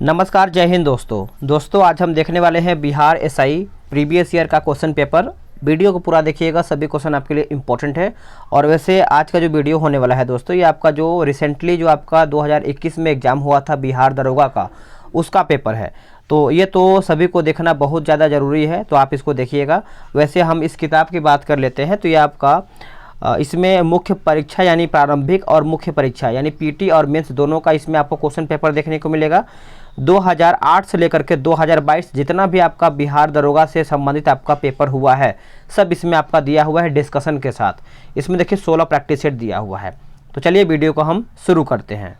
नमस्कार, जय हिंद दोस्तों आज हम देखने वाले हैं बिहार एसआई प्रीवियस ईयर का क्वेश्चन पेपर। वीडियो को पूरा देखिएगा, सभी क्वेश्चन आपके लिए इंपॉर्टेंट है। और वैसे आज का जो वीडियो होने वाला है दोस्तों, ये आपका जो रिसेंटली जो आपका 2021 में एग्ज़ाम हुआ था बिहार दरोगा का, उसका पेपर है। तो ये तो सभी को देखना बहुत ज़्यादा ज़रूरी है, तो आप इसको देखिएगा। वैसे हम इस किताब की बात कर लेते हैं तो ये आपका इसमें मुख्य परीक्षा यानी प्रारंभिक और मुख्य परीक्षा यानी पीटी और मेंस दोनों का इसमें आपको क्वेश्चन पेपर देखने को मिलेगा। 2008 से लेकर के 2022 जितना भी आपका बिहार दरोगा से संबंधित आपका पेपर हुआ है, सब इसमें आपका दिया हुआ है डिस्कशन के साथ। इसमें देखिए 16 प्रैक्टिस सेट दिया हुआ है। तो चलिए वीडियो को हम शुरू करते हैं।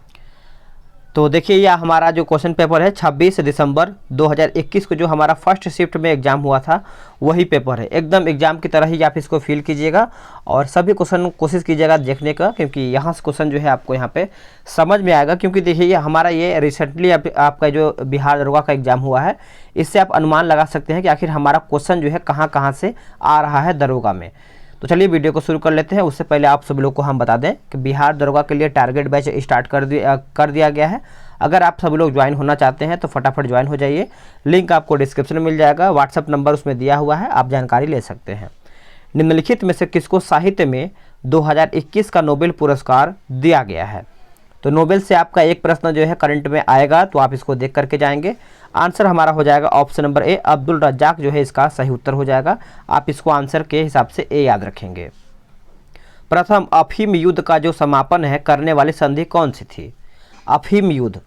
तो देखिए यह हमारा जो क्वेश्चन पेपर है 26 दिसंबर 2021 को जो हमारा फर्स्ट शिफ्ट में एग्ज़ाम हुआ था, वही पेपर है। एकदम एग्ज़ाम की तरह ही आप इसको फील कीजिएगा और सभी क्वेश्चन कोशिश कीजिएगा देखने का, क्योंकि यहाँ से क्वेश्चन जो है आपको यहाँ पे समझ में आएगा। क्योंकि देखिए ये हमारा ये रिसेंटली आपका जो बिहार दरोगा का एग्ज़ाम हुआ है, इससे आप अनुमान लगा सकते हैं कि आखिर हमारा क्वेश्चन जो है कहाँ कहाँ से आ रहा है दरोगा में। तो चलिए वीडियो को शुरू कर लेते हैं। उससे पहले आप सभी लोग को हम बता दें कि बिहार दरोगा के लिए टारगेट बैच स्टार्ट कर दिया गया है। अगर आप सभी लोग ज्वाइन होना चाहते हैं तो फटाफट ज्वाइन हो जाइए। लिंक आपको डिस्क्रिप्शन में मिल जाएगा, व्हाट्सअप नंबर उसमें दिया हुआ है, आप जानकारी ले सकते हैं। निम्नलिखित में से किसको साहित्य में 2021 का नोबेल पुरस्कार दिया गया है? तो नोबेल से आपका एक प्रश्न जो है करंट में आएगा, तो आप इसको देख करके जाएंगे। आंसर हमारा हो जाएगा option number A, Abdul Razzaq जो है इसका सही उत्तर हो जाएगा। आप इसको आंसर के हिसाब से ए याद रखेंगे। प्रथम अफीम युद्ध का जो समापन है करने वाली संधि कौन सी थी? अफीम युद्ध,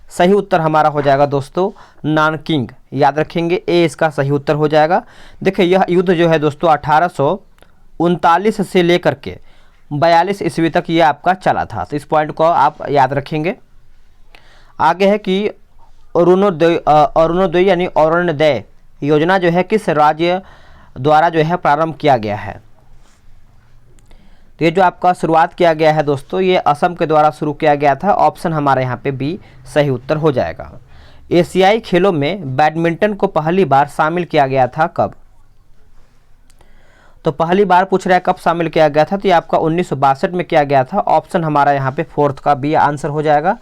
सही उत्तर हमारा हो जाएगा दोस्तों नानकिंग, याद रखेंगे। ए इसका सही उत्तर हो जाएगा। देखिए यह युद्ध जो है दोस्तों 1839 से लेकर के 42 ईस्वी तक ये आपका चला था। तो इस पॉइंट को आप याद रखेंगे। आगे है कि अरुणोदय यानी अरुणोदय योजना जो है किस राज्य द्वारा जो है प्रारंभ किया गया है? तो ये जो आपका शुरुआत किया गया है दोस्तों, ये असम के द्वारा शुरू किया गया था। ऑप्शन हमारे यहाँ पे बी सही उत्तर हो जाएगा। एशियाई खेलों में बैडमिंटन को पहली बार शामिल किया गया था कब? तो पहली बार पूछ रहा है कब शामिल किया गया था, तो ये आपका 1962 में किया गया था। ऑप्शन हमारा यहाँ पे फोर्थ का बी आंसर हो जाएगा।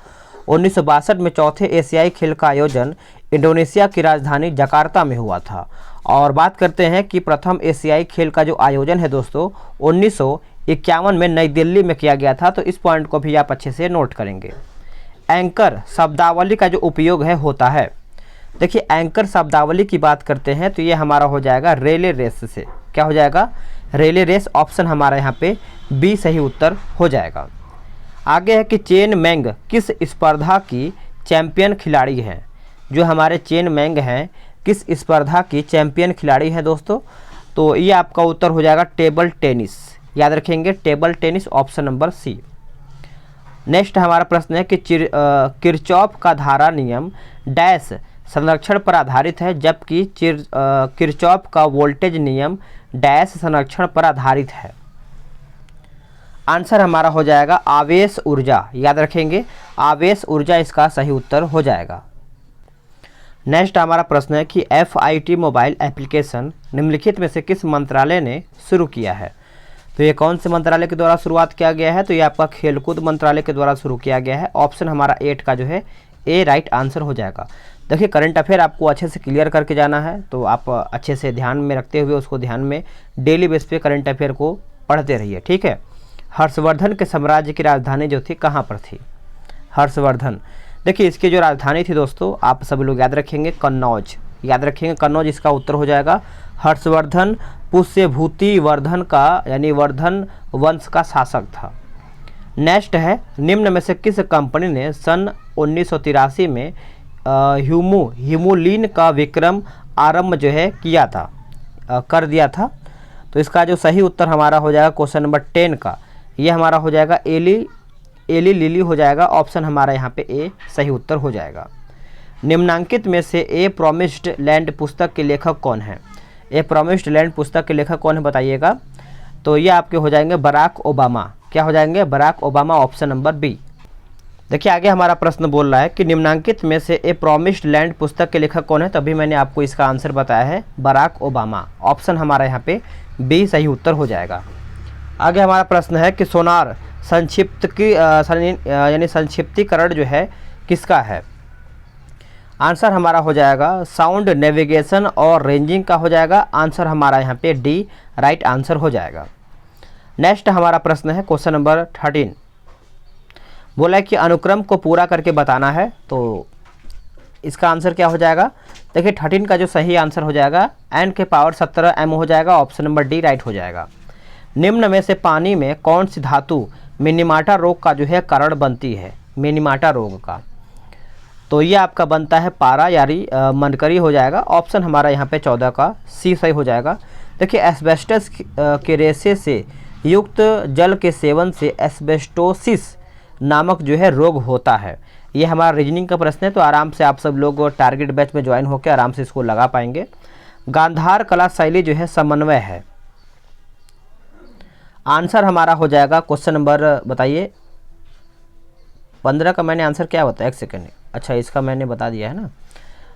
1962 में चौथे एशियाई खेल का आयोजन इंडोनेशिया की राजधानी जकार्ता में हुआ था। और बात करते हैं कि प्रथम एशियाई खेल का जो आयोजन है दोस्तों 1951 में नई दिल्ली में किया गया था। तो इस पॉइंट को भी आप अच्छे से नोट करेंगे। एंकर शब्दावली का जो उपयोग है होता है, देखिए एंकर शब्दावली की बात करते हैं तो ये हमारा हो जाएगा रेले रेस से। क्या हो जाएगा? रेले रेस। ऑप्शन हमारा यहाँ पे बी सही उत्तर हो जाएगा। आगे है कि चेन मेंग किस स्पर्धा की चैंपियन खिलाड़ी हैं? जो हमारे चेन मेंग हैं किस स्पर्धा की चैंपियन खिलाड़ी हैं दोस्तों? तो ये आपका उत्तर हो जाएगा टेबल टेनिस, याद रखेंगे table tennis, option number C. Next हमारा प्रश्न है कि किरचॉफ का धारा नियम डैश संरक्षण पर आधारित है, जबकि किरचॉफ का वोल्टेज नियम डैश संरक्षण पर आधारित है। आंसर हमारा हो जाएगा आवेश ऊर्जा, याद रखेंगे आवेश ऊर्जा इसका सही उत्तर हो जाएगा। नेक्स्ट हमारा प्रश्न है कि FIT मोबाइल एप्लीकेशन निम्नलिखित में से किस मंत्रालय ने शुरू किया है? तो ये कौन से मंत्रालय के द्वारा शुरुआत किया गया है? तो ये आपका खेलकूद मंत्रालय के द्वारा शुरू किया गया है। ऑप्शन हमारा 8 का जो है ए राइट आंसर हो जाएगा। देखिए करंट अफेयर आपको अच्छे से क्लियर करके जाना है, तो आप अच्छे से ध्यान में रखते हुए उसको ध्यान में डेली बेस पे करंट अफेयर को पढ़ते रहिए, ठीक है। हर्षवर्धन के साम्राज्य की राजधानी जो थी कहाँ पर थी? हर्षवर्धन, देखिए इसकी जो राजधानी थी दोस्तों आप सभी लोग याद रखेंगे कन्नौज, याद रखेंगे कन्नौज इसका उत्तर हो जाएगा। हर्षवर्धन पुष्यभूति वर्धन का यानी वर्धन वंश का शासक था। नेक्स्ट है निम्न में से किस कंपनी ने सन 1983 में ह्यूमुलिन का विक्रम आरंभ जो है किया था, कर दिया था? तो इसका जो सही उत्तर हमारा हो जाएगा क्वेश्चन नंबर 10 का, ये हमारा हो जाएगा एली लिली हो जाएगा। ऑप्शन हमारा यहाँ पे ए सही उत्तर हो जाएगा। निम्नांकित में से ए प्रॉमिस्ड लैंड पुस्तक के लेखक कौन है? ए प्रॉमिस्ड लैंड पुस्तक के लेखक कौन है बताइएगा? तो ये आपके हो जाएंगे बराक ओबामा। क्या हो जाएंगे? Barack Obama, option number B. देखिए आगे हमारा प्रश्न बोल रहा है कि निम्नांकित में से ए प्रॉमिस्ड लैंड पुस्तक के लेखक कौन है? तभी मैंने आपको इसका आंसर बताया है बराक ओबामा। ऑप्शन हमारा यहाँ पे बी सही उत्तर हो जाएगा। आगे हमारा प्रश्न है कि सोनार संक्षिप्त की यानी संक्षिप्तीकरण जो है किसका है? आंसर हमारा हो जाएगा साउंड नेविगेशन और रेंजिंग का हो जाएगा। आंसर हमारा यहाँ पे डी राइट आंसर हो जाएगा। नेक्स्ट हमारा प्रश्न है क्वेश्चन नंबर 13। बोला है कि अनुक्रम को पूरा करके बताना है, तो इसका आंसर क्या हो जाएगा। देखिए 13 का जो सही आंसर हो जाएगा n के पावर 17 m हो जाएगा। ऑप्शन नंबर डी राइट हो जाएगा। निम्न में से पानी में कौन सी धातु मिनीमाटा रोग का जो है कारण बनती है, मिनीमाटा रोग का, तो ये आपका बनता है पारा यानी मनकरी हो जाएगा। ऑप्शन हमारा यहाँ पे 14 का सी सही हो जाएगा। देखिए एस्बेस्टस के रेशे से युक्त जल के सेवन से एस्बेस्टोसिस नामक जो है रोग होता है। ये हमारा रीजनिंग का प्रश्न है, तो आराम से आप सब लोग टारगेट बैच में ज्वाइन होकर आराम से इसको लगा पाएंगे। गांधार कला शैली जो है समन्वय है। आंसर हमारा हो जाएगा क्वेश्चन नंबर बताइए 15 का मैंने आंसर क्या बताया, एक सेकेंड। अच्छा इसका मैंने बता दिया है ना,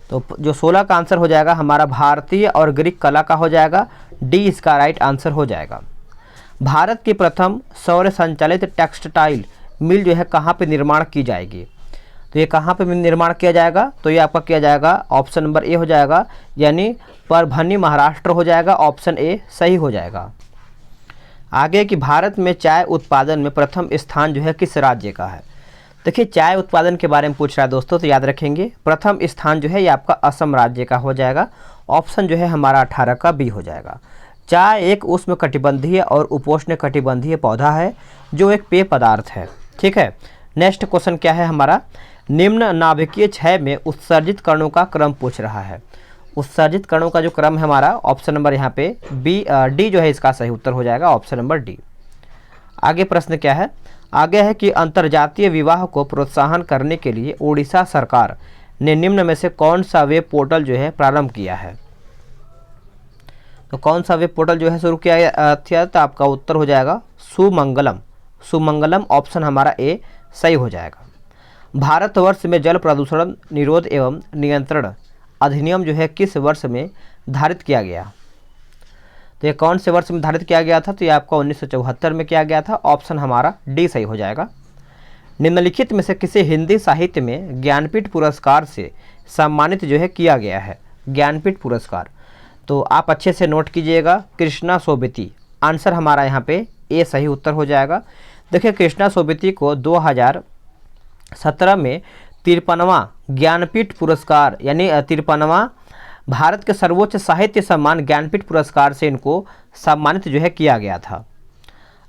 तो जो 16 का आंसर हो जाएगा हमारा भारतीय और ग्रीक कला का हो जाएगा। डी इसका राइट आंसर हो जाएगा। भारत की प्रथम सौर संचालित टेक्सटाइल मिल जो है कहाँ पे निर्माण की जाएगी, तो ये कहाँ पे निर्माण किया जाएगा, तो ये आपका किया जाएगा ऑप्शन नंबर ए हो जाएगा, यानी परभनी महाराष्ट्र हो जाएगा। ऑप्शन ए सही हो जाएगा। आगे कि भारत में चाय उत्पादन में प्रथम स्थान जो है किस राज्य का है। देखिए चाय उत्पादन के बारे में पूछ रहा है दोस्तों, तो याद रखेंगे प्रथम स्थान जो है ये आपका असम राज्य का हो जाएगा। ऑप्शन जो है हमारा 18 का बी हो जाएगा। चाय एक उष्णकटिबंधीय और उपोष्ण कटिबंधीय पौधा है जो एक पेय पदार्थ है। ठीक है, नेक्स्ट क्वेश्चन क्या है हमारा, निम्न नाभिकीय क्षय में उत्सर्जित कणों का क्रम पूछ रहा है। उत्सर्जित कणों का जो क्रम है हमारा ऑप्शन नंबर यहाँ पे डी जो है इसका सही उत्तर हो जाएगा। Option number D. आगे प्रश्न क्या है, आगे है कि अंतर्जातीय विवाह को प्रोत्साहन करने के लिए उड़ीसा सरकार ने निम्न में से कौन सा वेब पोर्टल जो है प्रारंभ किया है। तो कौन सा वेब पोर्टल जो है शुरू किया था, तो आपका उत्तर हो जाएगा सुमंगलम। सुमंगलम ऑप्शन हमारा ए सही हो जाएगा। भारतवर्ष में जल प्रदूषण निरोध एवं नियंत्रण अधिनियम जो है किस वर्ष में धारित किया गया, तो ये कौन से वर्ष में धारित किया गया था, तो ये आपका 1974 में किया गया था। ऑप्शन हमारा डी सही हो जाएगा। निम्नलिखित में से किसे हिंदी साहित्य में ज्ञानपीठ पुरस्कार से सम्मानित जो है किया गया है, ज्ञानपीठ पुरस्कार, तो आप अच्छे से नोट कीजिएगा। कृष्णा सोबती, आंसर हमारा यहाँ पे ए सही उत्तर हो जाएगा। देखिए कृष्णा सोबती को 2017 में 53वां ज्ञानपीठ पुरस्कार यानी 53वां भारत के सर्वोच्च साहित्य सम्मान ज्ञानपीठ पुरस्कार से इनको सम्मानित जो है किया गया था।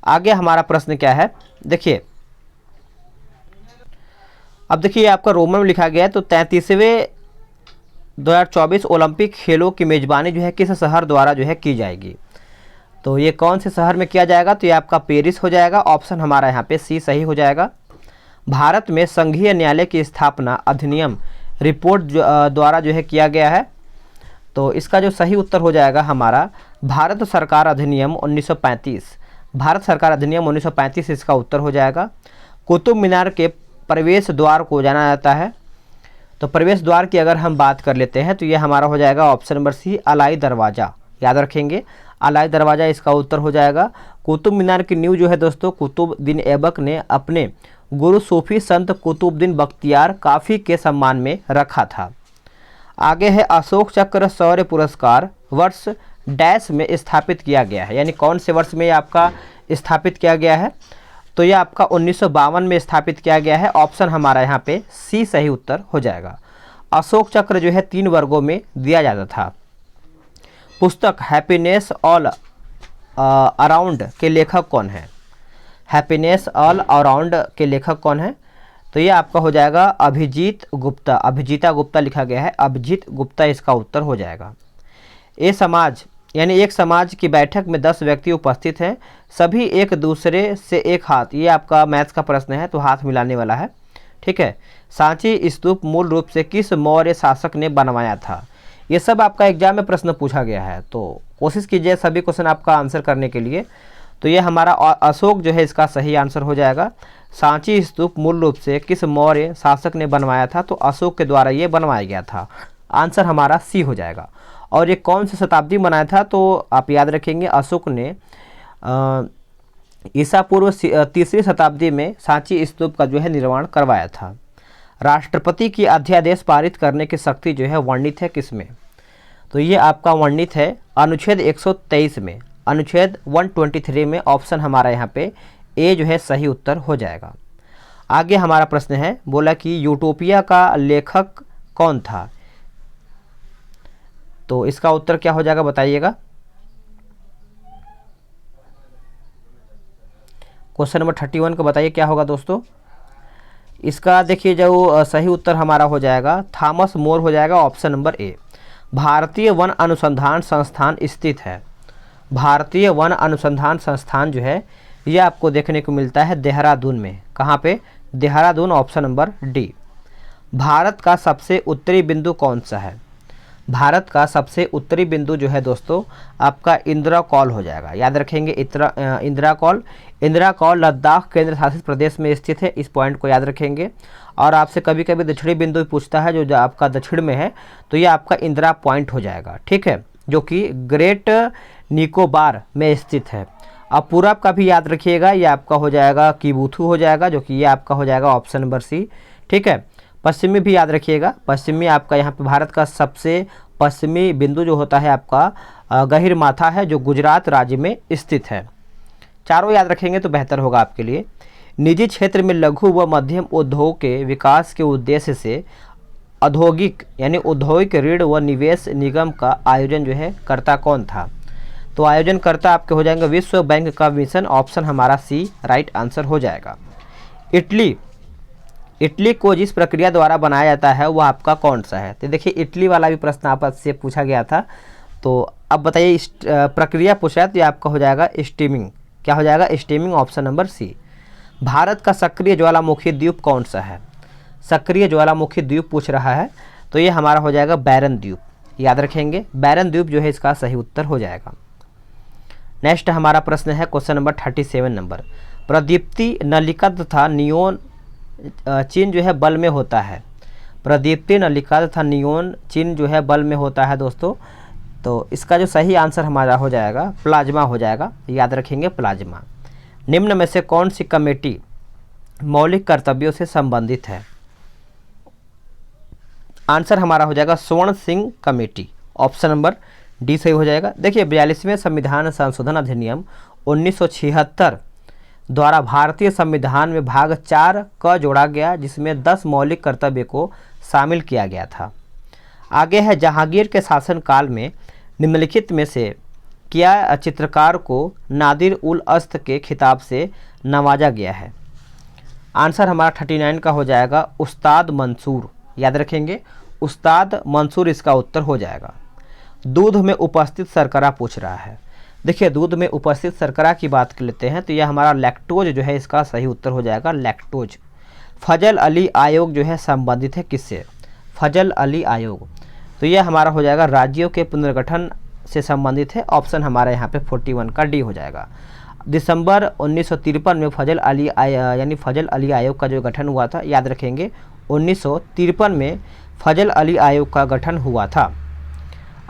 आगे हमारा प्रश्न क्या है, देखिए अब देखिए आपका रोमन में लिखा गया है, तो 33वें 2024 ओलंपिक खेलों की मेजबानी जो है किस शहर द्वारा जो है की जाएगी, तो ये कौन से शहर में किया जाएगा, तो ये आपका पेरिस हो जाएगा। ऑप्शन हमारा यहाँ पे सी सही हो जाएगा। भारत में संघीय न्यायालय की स्थापना अधिनियम रिपोर्ट द्वारा जो है किया गया है, तो इसका जो सही उत्तर हो जाएगा हमारा भारत सरकार अधिनियम 1935। भारत सरकार अधिनियम 1935 इसका उत्तर हो जाएगा। कुतुब मीनार के प्रवेश द्वार को जाना जाता है, तो प्रवेश द्वार की अगर हम बात कर लेते हैं तो ये हमारा हो जाएगा ऑप्शन नंबर सी अलाई दरवाज़ा। याद रखेंगे अलाई दरवाज़ा इसका उत्तर हो जाएगा। कुतुब मीनार की नींव जो है दोस्तों कुतुबुद्दीन ऐबक ने अपने गुरु सूफी संत कुतुबुद्दीन बख्तियार काफ़ी के सम्मान में रखा था। आगे है अशोक चक्र शौर्य पुरस्कार वर्ष डैश में स्थापित किया गया है, यानी कौन से वर्ष में आपका स्थापित किया गया है, तो यह आपका 1952 में स्थापित किया गया है। ऑप्शन हमारा यहाँ पे सी सही उत्तर हो जाएगा। अशोक चक्र जो है 3 वर्गों में दिया जाता था। पुस्तक हैप्पीनेस ऑल अराउंड के लेखक कौन है, हैप्पीनेस ऑल अराउंड के लेखक कौन है, तो ये आपका हो जाएगा अभिजीत गुप्ता। अभिजीता गुप्ता लिखा गया है, अभिजीत गुप्ता इसका उत्तर हो जाएगा। ए समाज यानी एक समाज की बैठक में 10 व्यक्ति उपस्थित हैं, सभी एक दूसरे से एक हाथ, ये आपका मैथ्स का प्रश्न है तो हाथ मिलाने वाला है। ठीक है, सांची स्तूप मूल रूप से किस मौर्य शासक ने बनवाया था, ये सब आपका एग्जाम में प्रश्न पूछा गया है, तो कोशिश कीजिए सभी क्वेश्चन आपका आंसर करने के लिए। तो ये हमारा अशोक जो है इसका सही आंसर हो जाएगा। सांची स्तूप मूल रूप से किस मौर्य शासक ने बनवाया था, तो अशोक के द्वारा ये बनवाया गया था। आंसर हमारा सी हो जाएगा। और ये कौन सी शताब्दी में बनाया था, तो आप याद रखेंगे अशोक ने ईसा पूर्व 3री शताब्दी में सांची स्तूप का जो है निर्माण करवाया था। राष्ट्रपति की अध्यादेश पारित करने की शक्ति जो है वर्णित है किसमें? तो ये आपका वर्णित है अनुच्छेद 123 में, अनुच्छेद 123 में। ऑप्शन हमारा यहाँ पे ए जो है सही उत्तर हो जाएगा। आगे हमारा प्रश्न है, बोला कि यूटोपिया का लेखक कौन था? तो इसका उत्तर क्या हो जाएगा बताइएगा। क्वेश्चन नंबर 31 को बताइए क्या होगा दोस्तों। इसका देखिए जो सही उत्तर हमारा हो जाएगा थॉमस मोर हो जाएगा, ऑप्शन नंबर ए। भारतीय वन अनुसंधान संस्थान स्थित है। भारतीय वन अनुसंधान संस्थान जो है ये आपको देखने को मिलता है देहरादून में। कहाँ पे? Dehradun, option number D. Bharat का सबसे उत्तरी बिंदु कौन सा है? भारत का सबसे उत्तरी बिंदु जो है दोस्तों आपका इंदिरा कॉल हो जाएगा। याद रखेंगे इंदिरा कॉल। इंदिरा कॉल लद्दाख केंद्र शासित प्रदेश में स्थित है, इस पॉइंट को याद रखेंगे। और आपसे कभी कभी दक्षिणी बिंदु पूछता है जो आपका दक्षिण में है, तो ये आपका इंदिरा पॉइंट हो जाएगा, ठीक है, जो कि ग्रेट निकोबार में स्थित है। अब पूरब का भी याद रखिएगा, ये आपका हो जाएगा किबुथु हो जाएगा, जो कि ये आपका हो जाएगा ऑप्शन नंबर सी, ठीक है। पश्चिमी भी याद रखिएगा, पश्चिमी आपका यहाँ पे भारत का सबसे पश्चिमी बिंदु जो होता है आपका गहिरमाथा है, जो गुजरात राज्य में स्थित है। चारों याद रखेंगे तो बेहतर होगा आपके लिए। निजी क्षेत्र में लघु व मध्यम उद्योग के विकास के उद्देश्य से औद्योगिक यानी औद्योगिक ऋण व निवेश निगम का आयोजन जो है करता कौन था? तो आयोजनकर्ता आपके हो जाएंगे विश्व बैंक का मिशन, ऑप्शन हमारा सी राइट आंसर हो जाएगा। इटली को जिस प्रक्रिया द्वारा बनाया जाता है वह आपका कौन सा है? तो देखिए इटली वाला भी प्रश्न आपसे पूछा गया था, तो अब बताइए प्रक्रिया पूछा है तो ये आपका हो जाएगा स्टीमिंग। क्या हो जाएगा? Steaming, option number C. Bharat का सक्रिय ज्वालामुखी द्वीप कौन सा है? सक्रिय ज्वालामुखी द्वीप पूछ रहा है, तो ये हमारा हो जाएगा बैरन द्वीप। याद रखेंगे बैरन द्वीप जो है इसका सही उत्तर हो जाएगा। नेक्स्ट हमारा प्रश्न है क्वेश्चन नंबर 37 नंबर। प्रदीप्ति नलिका तथा नियोन चिन्ह जो है बल में होता है। प्रदीप्ति नलिका तथा नियोन चिन्ह जो है बल में होता है दोस्तों, तो इसका जो सही आंसर हमारा हो जाएगा प्लाज्मा हो जाएगा। याद रखेंगे प्लाज्मा। निम्न में से कौन सी कमेटी मौलिक कर्तव्यों से संबंधित है? आंसर हमारा हो जाएगा स्वर्ण Singh committee, option number D सही हो जाएगा। देखिए 42वें संविधान संशोधन अधिनियम 1976 द्वारा भारतीय संविधान में भाग 4 क जोड़ा गया, जिसमें 10 मौलिक कर्तव्य को शामिल किया गया था। आगे है जहांगीर के शासनकाल में निम्नलिखित में से क्या चित्रकार को नादिर उल अस्त के खिताब से नवाजा गया है? आंसर हमारा 39 का हो जाएगा उस्ताद मंसूर। याद रखेंगे उस्ताद मंसूर इसका उत्तर हो जाएगा। दूध में उपस्थित शर्करा पूछ रहा है। देखिए दूध में उपस्थित शर्करा की बात कर लेते हैं तो यह हमारा लैक्टोज जो है इसका सही उत्तर हो जाएगा लैक्टोज। फजल अली आयोग जो है संबंधित है किससे? फजल अली आयोग, तो यह हमारा हो जाएगा राज्यों के पुनर्गठन से संबंधित है, ऑप्शन हमारा यहाँ पे 41 का डी हो जाएगा। दिसंबर 1953 में फजल अली आयोग का जो गठन हुआ था, याद रखेंगे 1953 में फजल अली आयोग का गठन हुआ था।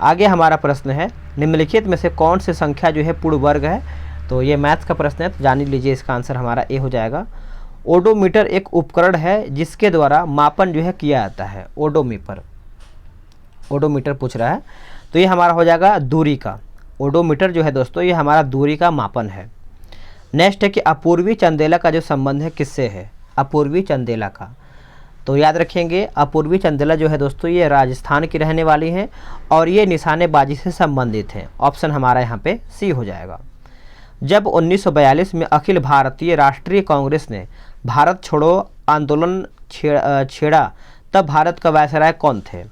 आगे हमारा प्रश्न है निम्नलिखित में से कौन सी संख्या जो है पूर्ण वर्ग है? तो ये मैथ्स का प्रश्न है, तो जान लीजिए इसका आंसर हमारा ए हो जाएगा। ओडोमीटर एक उपकरण है जिसके द्वारा मापन जो है किया जाता है। ओडोमीटर पूछ रहा है, तो ये हमारा हो जाएगा दूरी का। ओडोमीटर जो है दोस्तों ये हमारा दूरी का मापन है। नेक्स्ट है कि अपूर्वी चंदेला का जो संबंध है किससे है? अपूर्वी चंदेला का, तो याद रखेंगे अपूर्वी चंदेला जो है दोस्तों ये राजस्थान की रहने वाली हैं और ये निशानेबाजी से संबंधित हैं, ऑप्शन हमारा यहाँ पे सी हो जाएगा। जब 1942 में अखिल भारतीय राष्ट्रीय कांग्रेस ने भारत छोड़ो आंदोलन छेड़ा तब भारत का वायसराय कौन थे?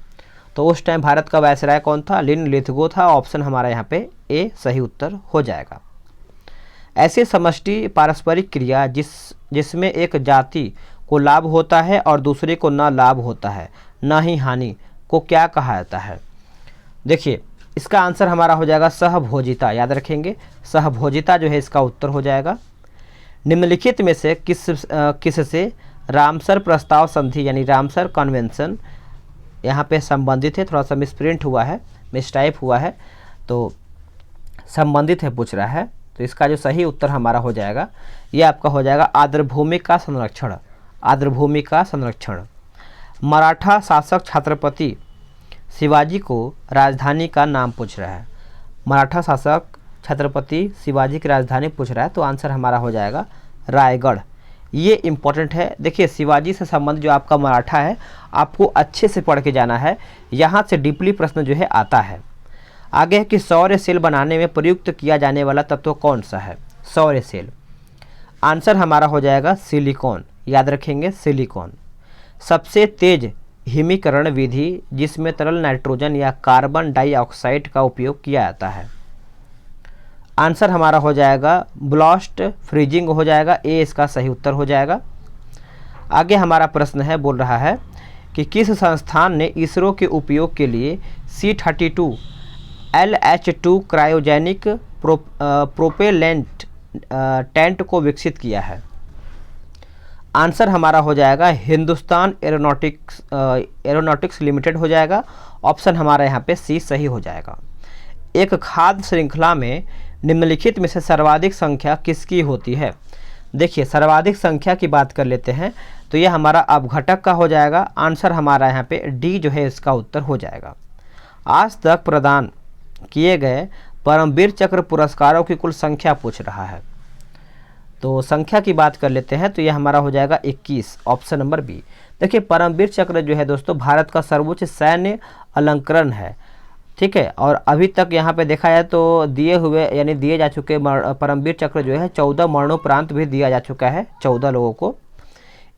तो उस टाइम भारत का वायसराय कौन था? लिन लिथगो था, ऑप्शन हमारा यहाँ पे ए सही उत्तर हो जाएगा। ऐसी समष्टि पारस्परिक क्रिया जिसमें एक जाति को लाभ होता है और दूसरे को न लाभ होता है न ही हानि को क्या कहा जाता है? देखिए इसका आंसर हमारा हो जाएगा सहभोजिता। याद रखेंगे सहभोजिता जो है इसका उत्तर हो जाएगा। निम्नलिखित में से किससे रामसर प्रस्ताव संधि यानी रामसर कन्वेंशन यहाँ पे संबंधित है? थोड़ा सा मिसप्रिंट हुआ है, मिसटाइप हुआ है, तो संबंधित है पूछ रहा है, तो इसका जो सही उत्तर हमारा हो जाएगा ये आपका हो जाएगा आर्द्रभूमि का संरक्षण। आर्द्रभूमि का संरक्षण। मराठा शासक छत्रपति शिवाजी को राजधानी का नाम पूछ रहा है। मराठा शासक छत्रपति शिवाजी की राजधानी पूछ रहा है, तो आंसर हमारा हो जाएगा रायगढ़। ये इम्पोर्टेंट है। देखिए शिवाजी से संबंध जो आपका मराठा है आपको अच्छे से पढ़ के जाना है, यहाँ से डीपली प्रश्न जो है आता है। आगे है कि सौर सेल बनाने में प्रयुक्त किया जाने वाला तत्व कौन सा है? सौर सेल, आंसर हमारा हो जाएगा सिलिकॉन। याद रखेंगे सिलिकॉन। सबसे तेज हिमीकरण विधि जिसमें तरल नाइट्रोजन या कार्बन डाइऑक्साइड का उपयोग किया जाता है, आंसर हमारा हो जाएगा ब्लास्ट फ्रीजिंग हो जाएगा। ए इसका सही उत्तर हो जाएगा। आगे हमारा प्रश्न है, बोल रहा है कि किस संस्थान ने इसरो के उपयोग के लिए C-32 LH-2 cryogenic propellant tent को विकसित किया है? आंसर हमारा हो जाएगा हिंदुस्तान एरोनॉटिक्स लिमिटेड हो जाएगा। ऑप्शन हमारा यहाँ पे सी सही हो जाएगा। एक खाद्य श्रृंखला में निम्नलिखित में से सर्वाधिक संख्या किसकी होती है? देखिए सर्वाधिक संख्या की बात कर लेते हैं तो यह हमारा अपघटक का हो जाएगा। आंसर हमारा यहाँ पे डी जो है इसका उत्तर हो जाएगा। आज तक प्रदान किए गए परमवीर चक्र पुरस्कारों की कुल संख्या पूछ रहा है, तो संख्या की बात कर लेते हैं तो यह हमारा हो जाएगा 21। Option number B. देखिए परमवीर चक्र जो है दोस्तों भारत का सर्वोच्च सैन्य अलंकरण है, ठीक है। और अभी तक यहाँ पे देखा जाए तो दिए जा चुके परमवीर चक्र जो है 14 मरणोपरांत भी दिया जा चुका है 14 लोगों को।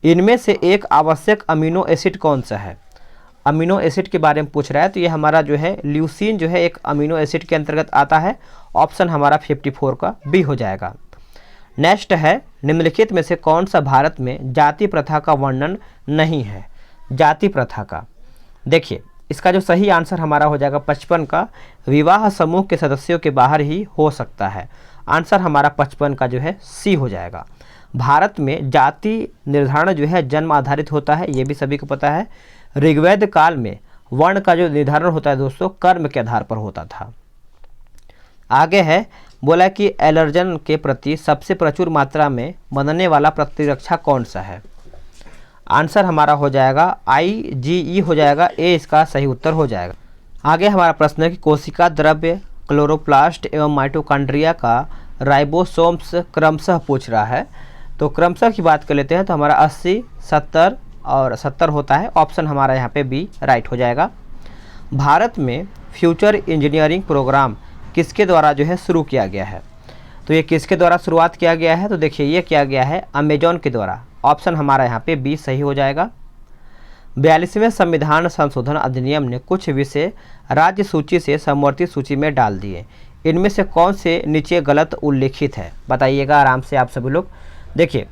इनमें से एक आवश्यक अमीनो एसिड कौन सा है? अमीनो एसिड के बारे में पूछ रहा है, तो ये हमारा जो है ल्यूसीन जो है एक अमीनो एसिड के अंतर्गत आता है। ऑप्शन हमारा 54 का बी हो जाएगा। नेक्स्ट है, निम्नलिखित में से कौन सा भारत में जाति प्रथा का वर्णन नहीं है? जाति प्रथा का, देखिए इसका जो सही आंसर हमारा हो जाएगा 55 का, विवाह समूह के सदस्यों के बाहर ही हो सकता है। आंसर हमारा 55 का जो है सी हो जाएगा। भारत में जाति निर्धारण जो है जन्म आधारित होता है, ये भी सभी को पता है। ऋग्वेद काल में वर्ण का जो निर्धारण होता है दोस्तों कर्म के आधार पर होता था। आगे है, बोला कि एलर्जन के प्रति सबसे प्रचुर मात्रा में बनने वाला प्रतिरक्षा कौन सा है? आंसर हमारा हो जाएगा IgE हो जाएगा। ए इसका सही उत्तर हो जाएगा। आगे हमारा प्रश्न है कि कोशिका द्रव्य, क्लोरोप्लास्ट एवं माइटोकॉन्ड्रिया का राइबोसोम्स क्रमशः पूछ रहा है, तो क्रमशः की बात कर लेते हैं तो हमारा 80, 70 और 70 होता है। ऑप्शन हमारा यहाँ पे बी राइट हो जाएगा। भारत में फ्यूचर इंजीनियरिंग प्रोग्राम किसके द्वारा जो है शुरू किया गया है? तो ये किसके द्वारा शुरुआत किया गया है? तो देखिए ये किया गया है अमेजॉन के द्वारा। ऑप्शन हमारा यहाँ पे बी सही हो जाएगा। 42वें संविधान संशोधन अधिनियम ने कुछ विषय राज्य सूची से समवर्ती सूची में डाल दिए, इनमें से कौन से नीचे गलत उल्लेखित है? बताइएगा आराम से आप सभी लोग। देखिए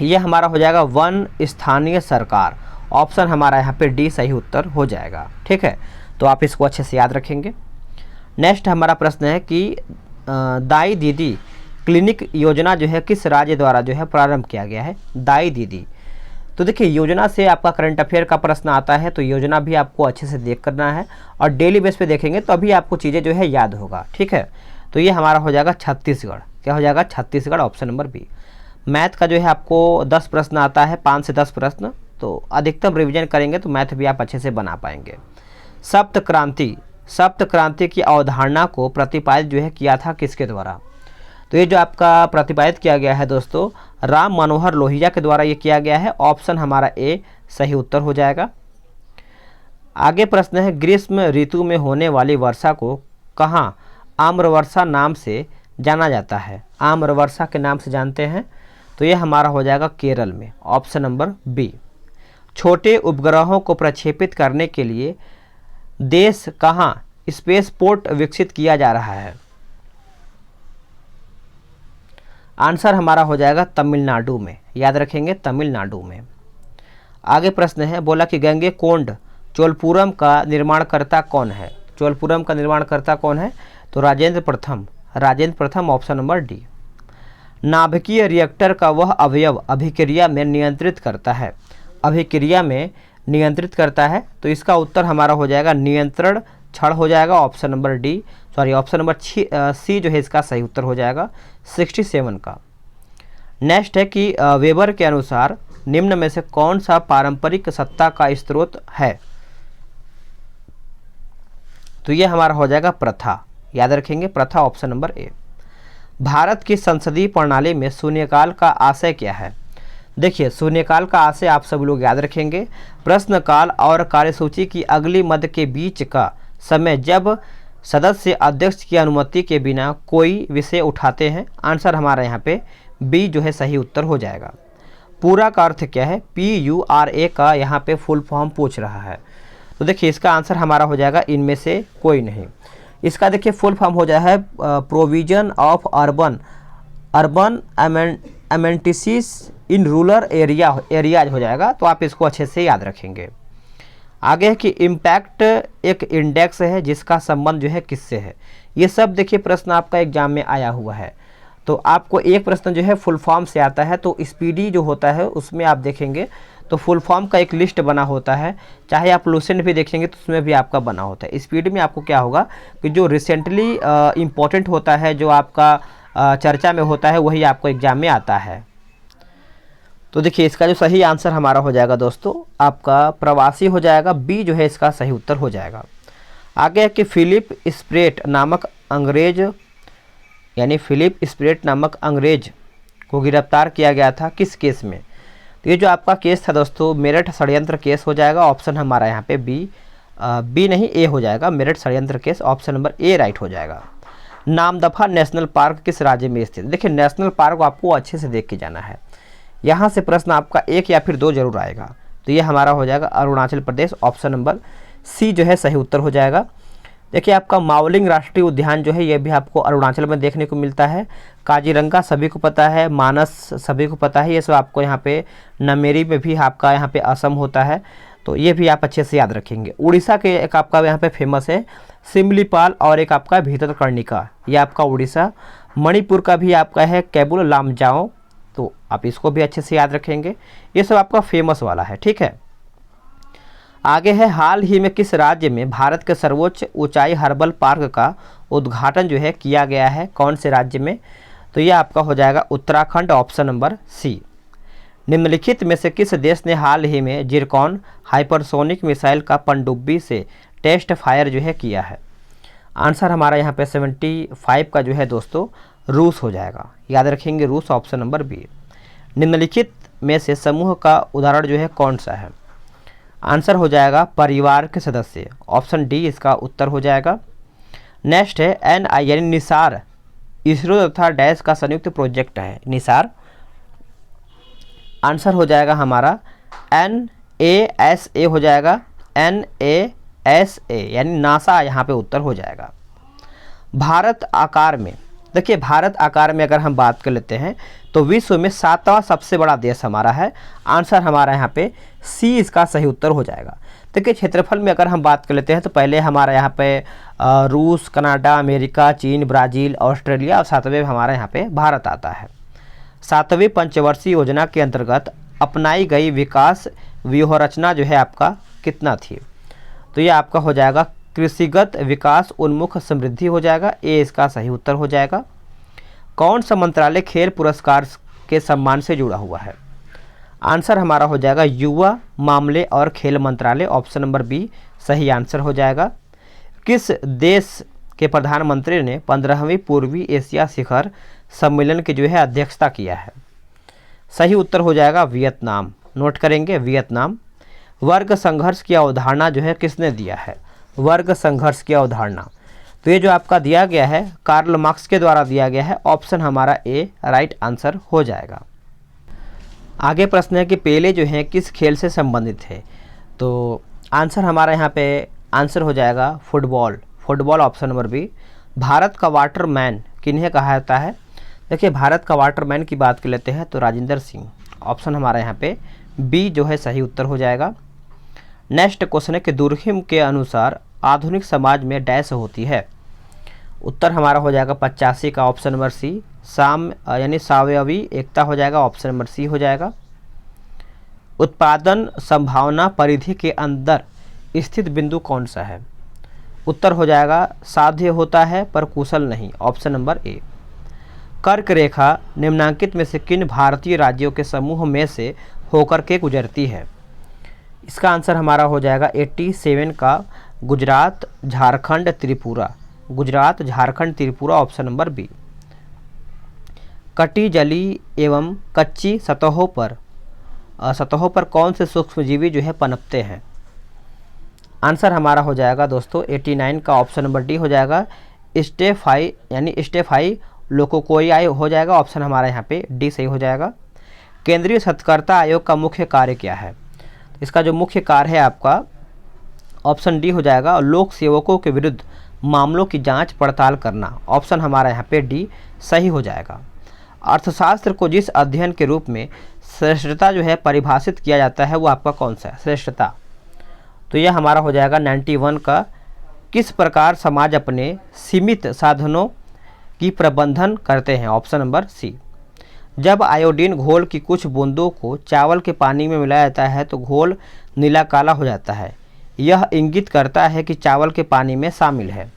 ये हमारा हो जाएगा वन स्थानीय सरकार। ऑप्शन हमारा यहाँ पे डी सही उत्तर हो जाएगा, ठीक है। तो आप इसको अच्छे से याद रखेंगे। नेक्स्ट हमारा प्रश्न है कि दाई दीदी क्लिनिक योजना जो है किस राज्य द्वारा जो है प्रारंभ किया गया है? दाई दीदी, तो देखिए योजना से आपका करंट अफेयर का प्रश्न आता है, तो योजना भी आपको अच्छे से देख करना है और डेली बेस पे देखेंगे तो अभी आपको चीज़ें जो है याद होगा, ठीक है। तो ये हमारा हो जाएगा छत्तीसगढ़। क्या हो जाएगा? Chhattisgarh. Option number B. Math का जो है आपको 10 प्रश्न आता है, 5 से 10 प्रश्न, तो अधिकतम रिवीजन करेंगे तो मैथ भी आप अच्छे से बना पाएंगे। सप्त क्रांति की अवधारणा को प्रतिपादित जो है किया था किसके द्वारा? तो ये जो आपका प्रतिपादित किया गया है दोस्तों राम मनोहर लोहिया के द्वारा ये किया गया है। ऑप्शन हमारा ए सही उत्तर हो जाएगा। आगे प्रश्न है, ग्रीष्म ऋतु में होने वाली वर्षा को कहाँ आम्रवर्षा नाम से जाना जाता है? आम्रवर्षा के नाम से जानते हैं, तो ये हमारा हो जाएगा केरल में। Option number B. छोटे उपग्रहों को प्रक्षेपित करने के लिए देश कहाँ स्पेस पोर्ट विकसित किया जा रहा है? आंसर हमारा हो जाएगा तमिलनाडु में। याद रखेंगे तमिलनाडु में। आगे प्रश्न है, बोला कि गंगैकोंड चोलपुरम का निर्माणकर्ता कौन है? चोलपुरम का निर्माणकर्ता कौन है? तो राजेंद्र प्रथम। Option number D. नाभिकीय रिएक्टर का वह अवयव अभिक्रिया में नियंत्रित करता है? अभिक्रिया में नियंत्रित करता है, तो इसका उत्तर हमारा हो जाएगा नियंत्रण छड़ हो जाएगा। ऑप्शन नंबर सी जो है इसका सही उत्तर हो जाएगा 67 का। नेक्स्ट है कि वेबर के अनुसार निम्न में से कौन सा पारंपरिक सत्ता का स्रोत है? तो ये हमारा हो जाएगा प्रथा, याद रखेंगे प्रथा, ऑप्शन नंबर ए। भारत की संसदीय प्रणाली में शून्यकाल का आशय क्या है? देखिए, शून्यकाल का आशय आप सब लोग याद रखेंगे, प्रश्नकाल और कार्यसूची की अगली मद के बीच का समय जब सदस्य अध्यक्ष की अनुमति के बिना कोई विषय उठाते हैं। आंसर हमारा यहाँ पे बी जो है सही उत्तर हो जाएगा। पूरा का अर्थ क्या है? PURA का यहाँ पे फुल फॉर्म पूछ रहा है, तो देखिए इसका आंसर हमारा हो जाएगा इनमें से कोई नहीं। इसका देखिए फुल फॉर्म हो जाए है provision of urban amenities in rural areas हो जाएगा, तो आप इसको अच्छे से याद रखेंगे। आगे है कि इम्पैक्ट एक इंडेक्स है जिसका संबंध जो है किससे है? ये सब देखिए प्रश्न आपका एग्जाम में आया हुआ है, तो आपको एक प्रश्न जो है फुल फॉर्म से आता है, तो स्पीडी जो होता है उसमें आप देखेंगे तो फुल फॉर्म का एक लिस्ट बना होता है, चाहे आप लूसेंट भी देखेंगे तो उसमें भी आपका बना होता है। स्पीड में आपको क्या होगा कि जो रिसेंटली इम्पोर्टेंट होता है, जो आपका चर्चा में होता है, वही आपको एग्जाम में आता है। तो देखिए इसका जो सही आंसर हमारा हो जाएगा दोस्तों आपका प्रवासी हो जाएगा, बी जो है इसका सही उत्तर हो जाएगा। आगे है कि फिलिप स्प्रेट नामक अंग्रेज को गिरफ्तार किया गया था किस केस में? तो ये जो आपका केस था दोस्तों मेरठ षड्यंत्र केस हो जाएगा, ऑप्शन हमारा यहाँ पे बी नहीं ए हो जाएगा, मेरठ षड्यंत्र case, option number A right हो जाएगा। नामदफा नेशनल पार्क किस राज्य में स्थित? देखिए नेशनल पार्क आपको अच्छे से देख के जाना है, यहाँ से प्रश्न आपका एक या फिर दो जरूर आएगा, तो ये हमारा हो जाएगा अरुणाचल प्रदेश, ऑप्शन नंबर सी जो है सही उत्तर हो जाएगा। देखिए आपका मावलिंग राष्ट्रीय उद्यान जो है ये भी आपको अरुणाचल में देखने को मिलता है। काजीरंगा सभी को पता है, मानस सभी को पता है, ये सब आपको यहाँ पे नमेरी में भी आपका यहाँ पे असम होता है, तो ये भी आप अच्छे से याद रखेंगे। उड़ीसा के एक आपका यहाँ पे फेमस है सिमलीपाल और एक आपका भीतरकर्णिका, ये आपका उड़ीसा। मणिपुर का भी आपका है कैबुल लामजाओ, तो आप इसको भी अच्छे से याद रखेंगे, ये सब आपका फेमस वाला है, ठीक है। आगे है हाल ही में किस राज्य में भारत के सर्वोच्च ऊंचाई हर्बल पार्क का उद्घाटन जो है किया गया है, कौन से राज्य में? तो ये आपका हो जाएगा उत्तराखंड, ऑप्शन नंबर सी। निम्नलिखित में से किस देश ने हाल ही में जिरकॉन हाइपरसोनिक मिसाइल का पनडुब्बी से टेस्ट फायर जो है किया है? आंसर हमारा यहाँ पे 75 का जो है दोस्तों रूस हो जाएगा, याद रखेंगे रूस, ऑप्शन नंबर बी। निम्नलिखित में से समूह का उदाहरण जो है कौन सा है? आंसर हो जाएगा परिवार के सदस्य, ऑप्शन डी इसका उत्तर हो जाएगा। नेक्स्ट है NI यानी निसार, इसरो तथा डैश का संयुक्त प्रोजेक्ट है निसार, आंसर हो जाएगा हमारा NASA हो जाएगा, NASA यानी नासा यहाँ पे उत्तर हो जाएगा। भारत आकार में, देखिए भारत आकार में अगर हम बात कर लेते हैं तो विश्व में 7वां सबसे बड़ा देश हमारा है, आंसर हमारा यहाँ पे सी इसका सही उत्तर हो जाएगा। देखिए क्षेत्रफल में अगर हम बात कर लेते हैं तो पहले हमारा यहाँ पे रूस, कनाडा, अमेरिका, चीन, ब्राज़ील, ऑस्ट्रेलिया और 7वें हमारा यहाँ पे भारत आता है। 7वीं पंचवर्षीय योजना के अंतर्गत अपनाई गई विकास व्यूहरचना जो है आपका कितना थी? तो ये आपका हो जाएगा कृषिगत विकास उन्मुख समृद्धि हो जाएगा, ए इसका सही उत्तर हो जाएगा। कौन सा मंत्रालय खेल पुरस्कार के सम्मान से जुड़ा हुआ है? आंसर हमारा हो जाएगा युवा मामले और खेल मंत्रालय, ऑप्शन नंबर बी सही आंसर हो जाएगा। किस देश के प्रधानमंत्री ने 15वीं पूर्वी एशिया शिखर सम्मेलन की जो है अध्यक्षता किया है? सही उत्तर हो जाएगा वियतनाम, नोट करेंगे वियतनाम। वर्ग संघर्ष की अवधारणा जो है किसने दिया है? वर्ग संघर्ष की अवधारणा, तो ये जो आपका दिया गया है कार्ल मार्क्स के द्वारा दिया गया है, ऑप्शन हमारा ए राइट आंसर हो जाएगा। आगे प्रश्न है कि पेले जो है किस खेल से संबंधित है? तो आंसर हमारा यहाँ पे आंसर हो जाएगा football, option number B. Bharat का वाटरमैन किन्हें कहा जाता है? देखिए भारत का वाटरमैन की बात कर लेते हैं तो राजेंद्र सिंह, ऑप्शन हमारा यहाँ पे बी जो है सही उत्तर हो जाएगा। नेक्स्ट क्वेश्चन है कि दुर्हिम के अनुसार आधुनिक समाज में डैश होती है? उत्तर हमारा हो जाएगा 85 का, ऑप्शन नंबर सी। यानी सावयवी एकता हो जाएगा, ऑप्शन नंबर सी हो जाएगा। उत्पादन संभावना परिधि के अंदर स्थित बिंदु कौन सा है? उत्तर हो जाएगा साध्य होता है पर कुशल नहीं, ऑप्शन नंबर ए। कर्क रेखा निम्नांकित में से किन भारतीय राज्यों के समूह में से होकर के गुजरती है। इसका आंसर हमारा हो जाएगा 87 का Gujarat, Jharkhand, Tripura. Gujarat, Jharkhand, Tripura, option number B. कटी, जली एवं कच्ची सतहों पर कौन से सूक्ष्मजीवी जो है पनपते हैं? आंसर हमारा हो जाएगा दोस्तों 89 का ऑप्शन नंबर डी हो जाएगा। स्टेफाई यानी स्टेफाई लोकोकोयाई हो जाएगा। ऑप्शन हमारा यहाँ पे डी सही हो जाएगा। केंद्रीय सत्कर्ता आयोग का मुख्य कार्य क्या है? इसका जो मुख्य कार्य है आपका ऑप्शन डी हो जाएगा, लोक सेवकों के विरुद्ध मामलों की जांच पड़ताल करना। ऑप्शन हमारा यहाँ पे डी सही हो जाएगा। अर्थशास्त्र को जिस अध्ययन के रूप में श्रेष्ठता जो है परिभाषित किया जाता है वो आपका कौन सा है? श्रेष्ठता। तो यह हमारा हो जाएगा 91 का, किस प्रकार समाज अपने सीमित साधनों की प्रबंधन करते हैं? Option number C. जब आयोडीन घोल की कुछ बूंदों को चावल के पानी में मिलाया जाता है तो घोल नीला काला हो जाता है, यह इंगित करता है कि चावल के पानी में शामिल है।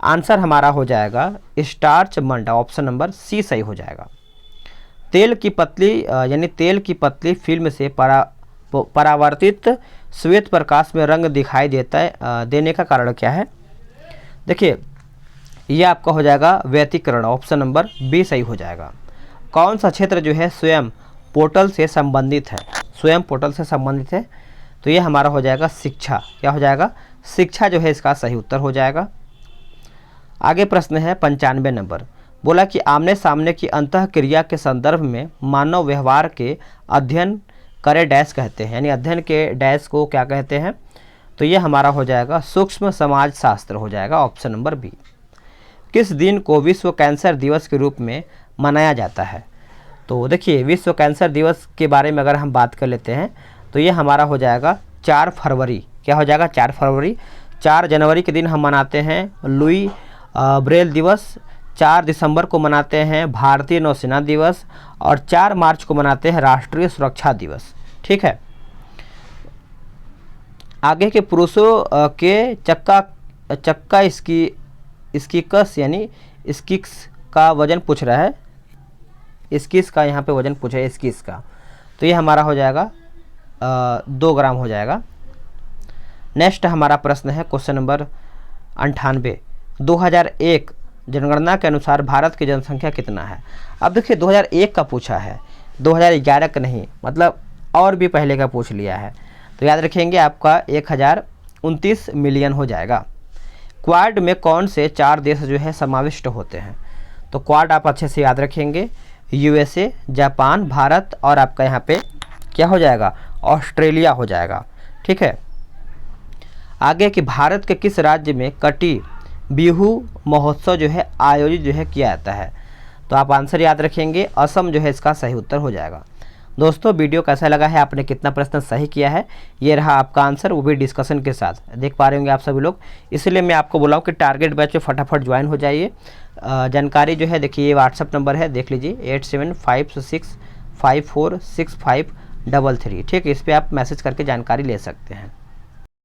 आंसर हमारा हो जाएगा स्टार्च मंड। ऑप्शन नंबर सी सही हो जाएगा। तेल की पतली फिल्म से परावर्तित श्वेत प्रकाश में रंग दिखाई देने का कारण क्या है? देखिए यह आपका हो जाएगा व्यतिकरण। ऑप्शन नंबर बी सही हो जाएगा। कौन सा क्षेत्र जो है स्वयं पोर्टल से संबंधित है? स्वयं पोर्टल से संबंधित है तो यह हमारा हो जाएगा शिक्षा। क्या हो जाएगा? शिक्षा जो है इसका सही उत्तर हो जाएगा। आगे प्रश्न है 95 नंबर। बोला कि आमने सामने की अंतःक्रिया के संदर्भ में मानव व्यवहार के अध्ययन करे डैश कहते हैं, यानी अध्ययन के डैश को क्या कहते हैं? तो यह हमारा हो जाएगा सूक्ष्म समाज शास्त्र हो जाएगा। Option number B. किस दिन को विश्व कैंसर दिवस के रूप में मनाया जाता है? तो देखिए विश्व कैंसर दिवस के बारे में अगर हम बात कर लेते हैं तो ये हमारा हो जाएगा 4 फरवरी। क्या हो जाएगा? 4 फरवरी। 4 जनवरी के दिन हम मनाते हैं लुई ब्रेल दिवस, 4 दिसंबर को मनाते हैं भारतीय नौसेना दिवस और 4 मार्च को मनाते हैं राष्ट्रीय सुरक्षा दिवस। ठीक है। आगे के पुरुषों के चक्का स्कीकस यानी स्किक्स का वजन पूछ रहा है। स्किस का यहाँ पे वजन पूछा है स्किस का, तो ये हमारा हो जाएगा 2 ग्राम हो जाएगा। नेक्स्ट हमारा प्रश्न है क्वेश्चन नंबर 98। 2001 जनगणना के अनुसार भारत की जनसंख्या कितना है? अब देखिए 2001 का पूछा है, 2011 का नहीं, मतलब और भी पहले का पूछ लिया है, तो याद रखेंगे आपका 1029 मिलियन हो जाएगा। क्वाड में कौन से 4 देश जो है समाविष्ट होते हैं? तो क्वाड आप अच्छे से याद रखेंगे, यूएसए, जापान, भारत और आपका यहाँ पे क्या हो जाएगा? ऑस्ट्रेलिया हो जाएगा। ठीक है। आगे कि भारत के किस राज्य में कटी बिहू महोत्सव जो है आयोजित जो है किया जाता है? तो आप आंसर याद रखेंगे, असम जो है इसका सही उत्तर हो जाएगा। दोस्तों वीडियो कैसा लगा है, आपने कितना प्रश्न सही किया है, ये रहा आपका आंसर, वो भी डिस्कशन के साथ देख पा रहे होंगे आप सभी लोग। इसलिए मैं आपको बोला हूँ कि टारगेट बैच में फटाफट ज्वाइन हो जाइए। जानकारी जो है देखिए, ये व्हाट्सअप नंबर है, देख लीजिए 8756546533। ठीक है, इस पर आप मैसेज करके जानकारी ले सकते हैं।